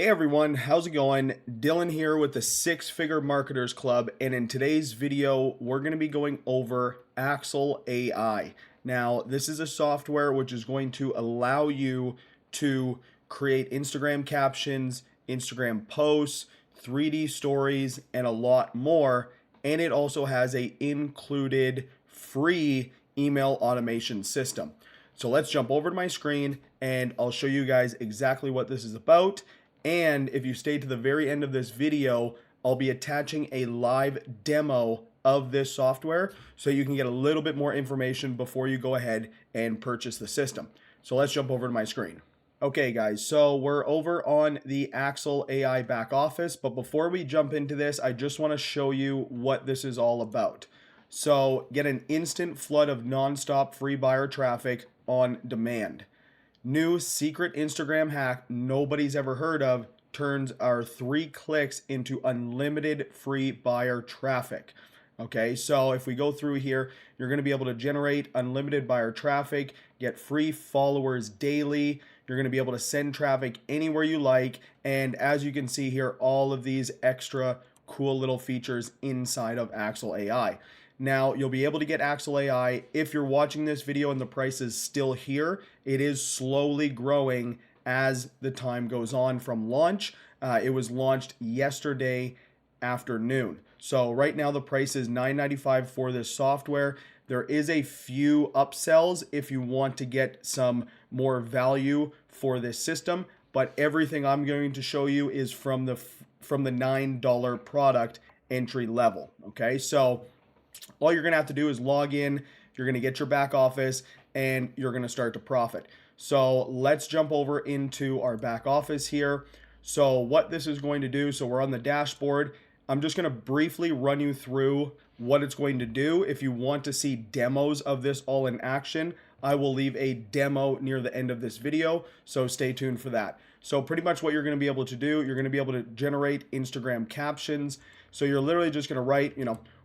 Hey everyone, how's it going? Dylan here with the Six Figure Marketers Club, and in today's video, we're going to be going over Axle AI. Now, this is a software which is going to allow you to create Instagram captions, Instagram posts, 3D stories, and a lot more. And it also has a included free email automation system. So let's jump over to my screen and I'll show you guys exactly what this is about. And if you stay to the very end of this video, I'll be attaching a live demo of this software so you can get a little bit more information before you go ahead and purchase the system. So let's jump over to my screen. Okay guys, so we're over on the Axle AI back office, but before we jump into this, I just want to show you what this is all about. So get an instant flood of nonstop free buyer traffic on demand. New secret Instagram hack nobody's ever heard of turns our 3 clicks into unlimited free buyer traffic. Okay, so if we go through here, you're going to be able to generate unlimited buyer traffic, get free followers daily. You're going to be able to send traffic anywhere you like. And as you can see here, all of these extra cool little features inside of Axle AI. Now, you'll be able to get Axle AI if you're watching this video and the price is still here. It is slowly growing as the time goes on from launch. It was launched yesterday afternoon. So right now the price is $9.95 for this software. There is a few upsells if you want to get some more value for this system, but everything I'm going to show you is from the $9 product entry level. Okay, so all you're going to have to do is log in. You're going to get your back office and you're going to start to profit. So let's jump over into our back office here. So what this is going to do, so we're on the dashboard. I'm just going to briefly run you through what it's going to do. If you want to see demos of this all in action, I will leave a demo near the end of this video, so stay tuned for that. So pretty much what you're going to be able to do, you're going to be able to generate Instagram captions. So you're literally just going to write,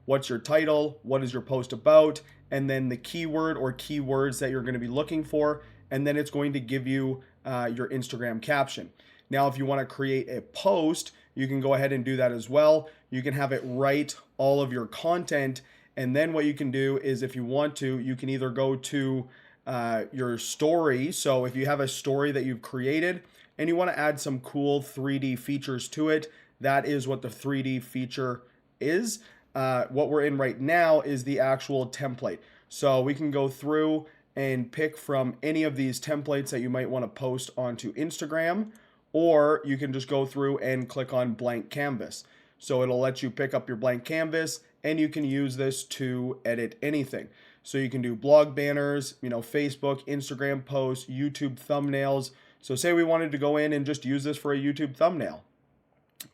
what's your title, what is your post about, and then the keyword or keywords that you're going to be looking for, and then it's going to give you your Instagram caption. Now, if you want to create a post, you can go ahead and do that as well. You can have it write all of your content, and then what you can do is if you want to, you can either go to your story. So if you have a story that you've created and you want to add some cool 3D features to it, that is what the 3D feature is. What we're in right now is the actual template. So we can go through and pick from any of these templates that you might want to post onto Instagram, or you can just go through and click on blank canvas. So it'll let you pick up your blank canvas and you can use this to edit anything. So you can do blog banners, Facebook, Instagram posts, YouTube thumbnails. So say we wanted to go in and just use this for a YouTube thumbnail.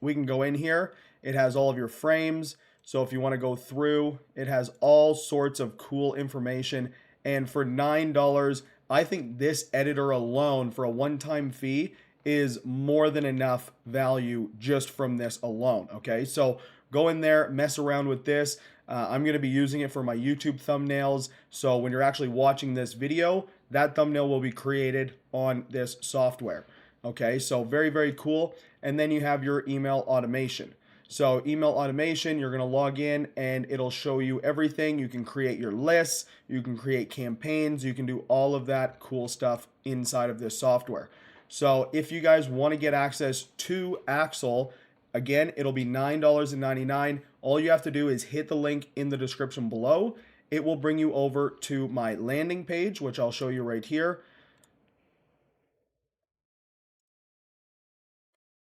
We can go in here. It has all of your frames. So if you want to go through, it has all sorts of cool information. And for $9, I think this editor alone for a one-time fee is more than enough value just from this alone. Okay, so go in there, mess around with this. I'm going to be using it for my YouTube thumbnails. So when you're actually watching this video, that thumbnail will be created on this software. Okay, so very, very cool. And then you have your email automation. So email automation, you're going to log in and it'll show you everything. You can create your lists, you can create campaigns, you can do all of that cool stuff inside of this software. So if you guys want to get access to Axle, again, it'll be $9.99. All you have to do is hit the link in the description below. It will bring you over to my landing page, which I'll show you right here.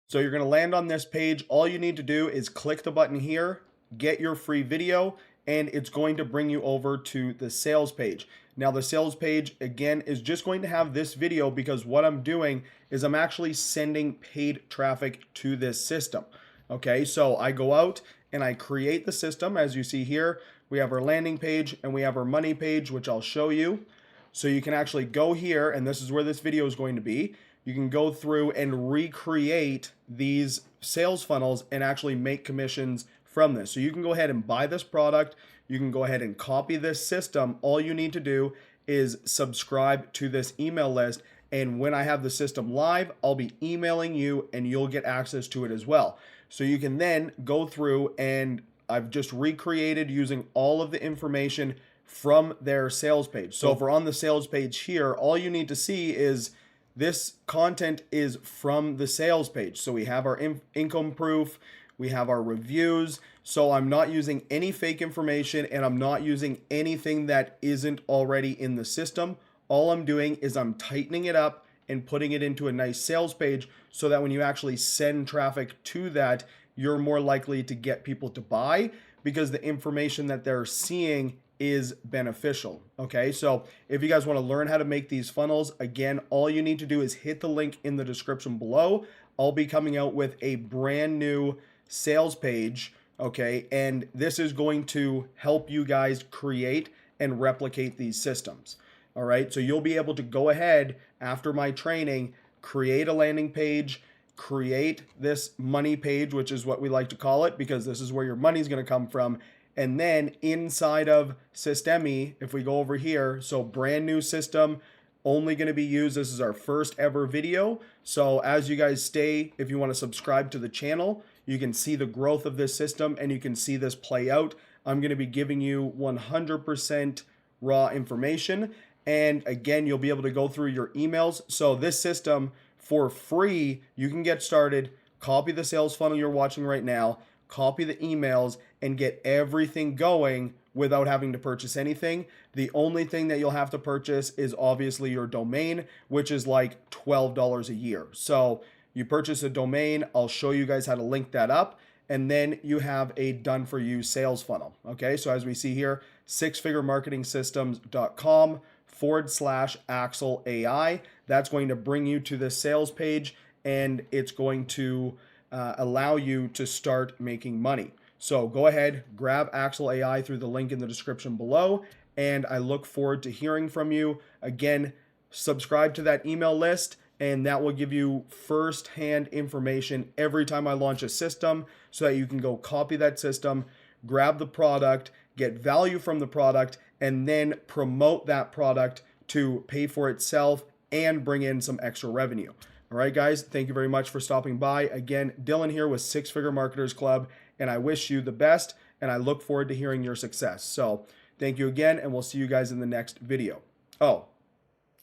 So you're going to land on this page. All you need to do is click the button here, get your free video, and it's going to bring you over to the sales page. Now the sales page, again, is just going to have this video because what I'm doing is I'm actually sending paid traffic to this system. Okay, so I go out and I create the system. As you see here, we have our landing page and we have our money page, which I'll show you. So you can actually go here, and this is where this video is going to be. You can go through and recreate these sales funnels and actually make commissions from this. So you can go ahead and buy this product. You can go ahead and copy this system. All you need to do is subscribe to this email list And when I have the system live, I'll be emailing you and you'll get access to it as well. So you can then go through, and I've just recreated using all of the information from their sales page. So if we're on the sales page here, all you need to see is this content is from the sales page. So we have our income proof, we have our reviews. So I'm not using any fake information, and I'm not using anything that isn't already in the system. All I'm doing is I'm tightening it up and putting it into a nice sales page so that when you actually send traffic to that, you're more likely to get people to buy because the information that they're seeing is beneficial. Okay, so if you guys want to learn how to make these funnels, again, all you need to do is hit the link in the description below. I'll be coming out with a brand new sales page, okay, and this is going to help you guys create and replicate these systems. All right, so you'll be able to go ahead after my training, create a landing page, create this money page, which is what we like to call it because this is where your money is going to come from. And then inside of Systemi, if we go over here, so brand new system, only going to be used. This is our first ever video. So as you guys stay, if you want to subscribe to the channel, you can see the growth of this system and you can see this play out. I'm going to be giving you 100% raw information. And again, you'll be able to go through your emails. So this system for free, you can get started, copy the sales funnel you're watching right now, copy the emails, and get everything going without having to purchase anything. The only thing that you'll have to purchase is obviously your domain, which is like $12 a year. So you purchase a domain, I'll show you guys how to link that up, and then you have a done for you sales funnel. Okay, so as we see here, sixfiguremarketingsystems.com/Axel AI. That's going to bring you to the sales page, and it's going to allow you to start making money. So go ahead, grab Axel AI through the link in the description below, and I look forward to hearing from you. Again, subscribe to that email list, and that will give you first-hand information every time I launch a system so that you can go copy that system, grab the product, get value from the product, and then promote that product to pay for itself and bring in some extra revenue. All right, guys, thank you very much for stopping by. Again, Dylan here with Six Figure Marketers Club, and I wish you the best, and I look forward to hearing your success. So thank you again, and we'll see you guys in the next video. Oh,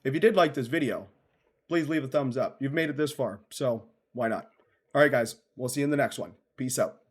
if you did like this video, please leave a thumbs up. You've made it this far, so why not? All right, guys, we'll see you in the next one. Peace out.